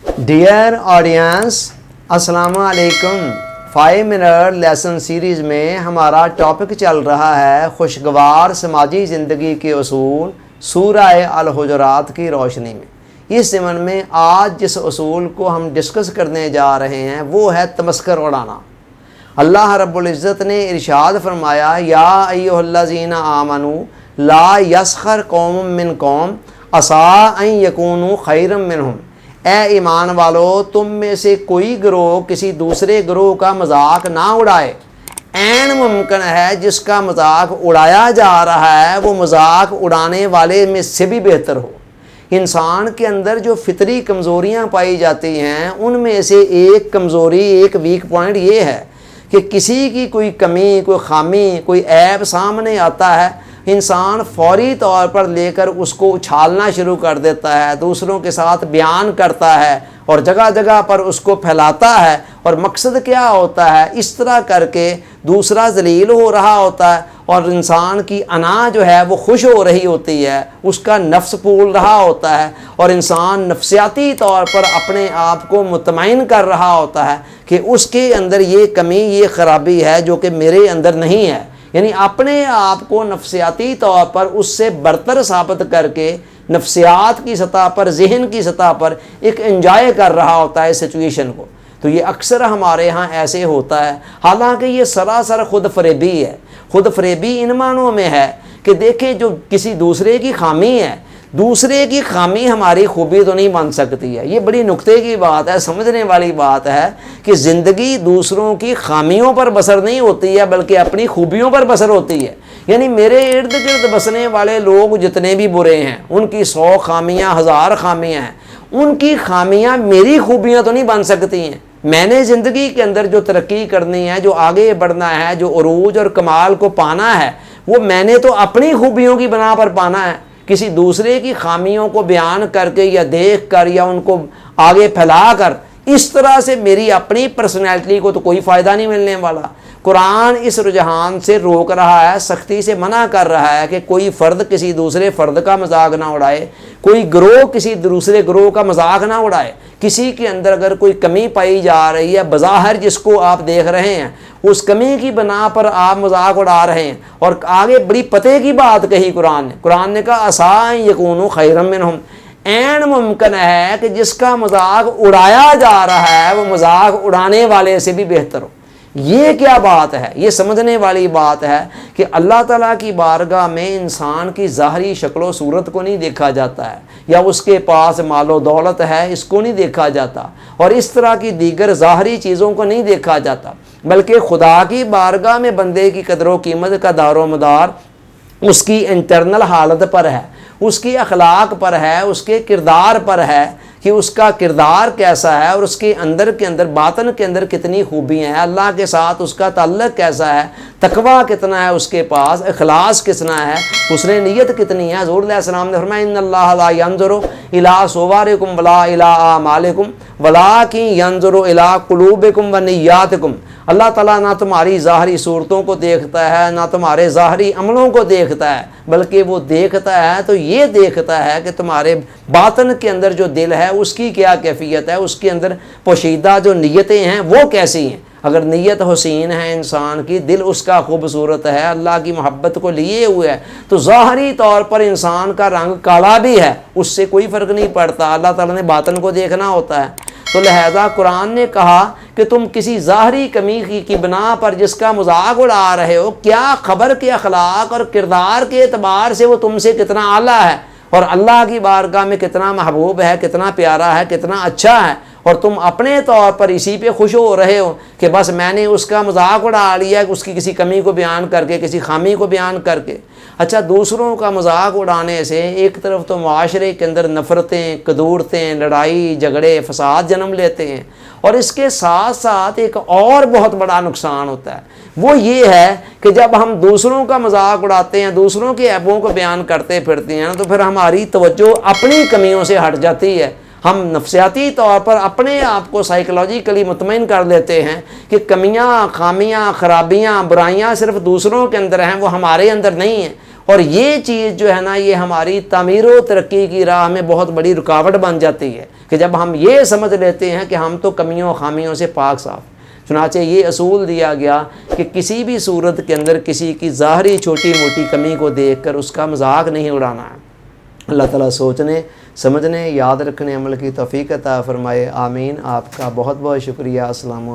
Dear audience, السلام علیکم۔ 5 minute lesson series میں ہمارا ٹاپک چل رہا ہے خوشگوار سماجی زندگی کے اصول سورہ الحجرات کی روشنی میں۔ اس ضمن میں آج جس اصول کو ہم ڈسکس کرنے جا رہے ہیں وہ ہے تمسخر اڑانا۔ اللہ رب العزت نے ارشاد فرمایا، یا ایھا الذین آمنوا لا یسخر قوم من قوم عسیٰ ان یکونوا خیرا منہم۔ اے ایمان والو، تم میں سے کوئی گروہ کسی دوسرے گروہ کا مذاق نہ اڑائے۔ عین ممکن ہے جس کا مذاق اڑایا جا رہا ہے وہ مذاق اڑانے والے میں سے بھی بہتر ہو۔ انسان کے اندر جو فطری کمزوریاں پائی جاتی ہیں ان میں سے ایک کمزوری، ایک ویک پوائنٹ یہ ہے کہ کسی کی کوئی کمی، کوئی خامی، کوئی عیب سامنے آتا ہے، انسان فوری طور پر لے کر اس کو اچھالنا شروع کر دیتا ہے، دوسروں کے ساتھ بیان کرتا ہے اور جگہ جگہ پر اس کو پھیلاتا ہے۔ اور مقصد کیا ہوتا ہے؟ اس طرح کر کے دوسرا ذلیل ہو رہا ہوتا ہے اور انسان کی انا جو ہے وہ خوش ہو رہی ہوتی ہے، اس کا نفس پھول رہا ہوتا ہے اور انسان نفسیاتی طور پر اپنے آپ کو مطمئن کر رہا ہوتا ہے کہ اس کے اندر یہ کمی، یہ خرابی ہے جو کہ میرے اندر نہیں ہے۔ یعنی اپنے آپ کو نفسیاتی طور پر اس سے برتر ثابت کر کے نفسیات کی سطح پر، ذہن کی سطح پر ایک انجوائے کر رہا ہوتا ہے سچویشن کو۔ تو یہ اکثر ہمارے ہاں ایسے ہوتا ہے، حالانکہ یہ سراسر خود فریبی ہے۔ خود فریبی ان معنوں میں ہے کہ دیکھیں، جو کسی دوسرے کی خامی ہے، دوسرے کی خامی ہماری خوبی تو نہیں بن سکتی ہے۔ یہ بڑی نکتے کی بات ہے، سمجھنے والی بات ہے کہ زندگی دوسروں کی خامیوں پر بسر نہیں ہوتی ہے بلکہ اپنی خوبیوں پر بسر ہوتی ہے۔ یعنی میرے ارد گرد بسنے والے لوگ جتنے بھی برے ہیں، ان کی 100 خامیاں، 1000 خامیاں ہیں، ان کی خامیاں میری خوبیاں تو نہیں بن سکتی ہیں۔ میں نے زندگی کے اندر جو ترقی کرنی ہے، جو آگے بڑھنا ہے، جو عروج اور کمال کو پانا ہے، وہ میں نے تو اپنی خوبیوں کی بنا پر پانا ہے۔ کسی دوسرے کی خامیوں کو بیان کر کے یا دیکھ کر یا ان کو آگے پھیلا کر اس طرح سے میری اپنی پرسنالٹی کو تو کوئی فائدہ نہیں ملنے والا۔ قرآن اس رجحان سے روک رہا ہے، سختی سے منع کر رہا ہے کہ کوئی فرد کسی دوسرے فرد کا مذاق نہ اڑائے، کوئی گروہ کسی دوسرے گروہ کا مذاق نہ اڑائے۔ کسی کے اندر اگر کوئی کمی پائی جا رہی ہے، بظاہر جس کو آپ دیکھ رہے ہیں اس کمی کی بنا پر آپ مذاق اڑا رہے ہیں، اور آگے بڑی پتے کی بات کہی قرآن نے کہا عسیٰ ان یکونوا خیرا منہم۔ عین ممکن ہے کہ جس کا مذاق اڑایا جا رہا ہے وہ مذاق اڑانے والے سے بھی بہتر ہو۔ یہ کیا بات ہے؟ یہ سمجھنے والی بات ہے کہ اللہ تعالیٰ کی بارگاہ میں انسان کی ظاہری شکل و صورت کو نہیں دیکھا جاتا ہے، یا اس کے پاس مال و دولت ہے اس کو نہیں دیکھا جاتا، اور اس طرح کی دیگر ظاہری چیزوں کو نہیں دیکھا جاتا، بلکہ خدا کی بارگاہ میں بندے کی قدر و قیمت کا دار و مدار اس کی انٹرنل حالت پر ہے، اس کی اخلاق پر ہے، اس کے کردار پر ہے کہ اس کا کردار کیسا ہے اور اس کے اندر باطن کے اندر کتنی خوبیاں ہیں، اللہ کے ساتھ اس کا تعلق کیسا ہے، تقویٰ کتنا ہے اس کے پاس، اخلاص کتنا ہے، حسن نیت کتنی ہے۔ حضور علیہ السلام نے فرمایا ان اللہ لا ينظر الى صورکم ولا الى اعمالکم ولکن ينظر الى قلوبکم ونیاتکم۔ اللہ تعالیٰ نہ تمہاری ظاہری صورتوں کو دیکھتا ہے، نہ تمہارے ظاہری عملوں کو دیکھتا ہے، بلکہ وہ دیکھتا ہے تو یہ دیکھتا ہے کہ تمہارے باطن کے اندر جو دل ہے اس کی کیا کیفیت ہے، اس کے اندر پوشیدہ جو نیتیں ہیں وہ کیسی ہیں۔ اگر نیت حسین ہے انسان کی، دل اس کا خوبصورت ہے، اللہ کی محبت کو لیے ہوئے ہے، تو ظاہری طور پر انسان کا رنگ کالا بھی ہے، اس سے کوئی فرق نہیں پڑتا۔ اللہ تعالیٰ نے باطن کو دیکھنا ہوتا ہے۔ تو لہذا قرآن نے کہا کہ تم کسی ظاہری کمی کی بنا پر جس کا مذاق اڑا رہے ہو، کیا خبر کے اخلاق اور کردار کے اعتبار سے وہ تم سے کتنا اعلیٰ ہے اور اللہ کی بارگاہ میں کتنا محبوب ہے، کتنا پیارا ہے، کتنا اچھا ہے، اور تم اپنے طور پر اسی پہ خوش ہو رہے ہو کہ بس میں نے اس کا مذاق اڑا لیا، اس کی کسی کمی کو بیان کر کے، کسی خامی کو بیان کر کے۔ اچھا، دوسروں کا مذاق اڑانے سے ایک طرف تو معاشرے کے اندر نفرتیں، کدورتیں، لڑائی جھگڑے، فساد جنم لیتے ہیں، اور اس کے ساتھ ساتھ ایک اور بہت بڑا نقصان ہوتا ہے، وہ یہ ہے کہ جب ہم دوسروں کا مذاق اڑاتے ہیں، دوسروں کے عیبوں کو بیان کرتے پھرتے ہیں تو پھر ہماری توجہ اپنی کمیوں سے ہٹ جاتی ہے۔ ہم نفسیاتی طور پر اپنے آپ کو سائیکلوجیکلی مطمئن کر لیتے ہیں کہ کمیاں، خامیاں، خرابیاں، برائیاں صرف دوسروں کے اندر ہیں، وہ ہمارے اندر نہیں ہیں، اور یہ چیز جو ہے نا، یہ ہماری تعمیر و ترقی کی راہ میں بہت بڑی رکاوٹ بن جاتی ہے کہ جب ہم یہ سمجھ لیتے ہیں کہ ہم تو کمیوں و خامیوں سے پاک صاف، چنانچہ یہ اصول دیا گیا کہ کسی بھی صورت کے اندر کسی کی ظاہری چھوٹی موٹی کمی کو دیکھ کر اس کا مذاق نہیں اڑانا ہے۔ اللہ تعالیٰ سوچنے، سمجھنے، یاد رکھنے، عمل کی توفیق عطا فرمائے، آمین۔ آپ کا بہت بہت شکریہ۔ السلام علیکم۔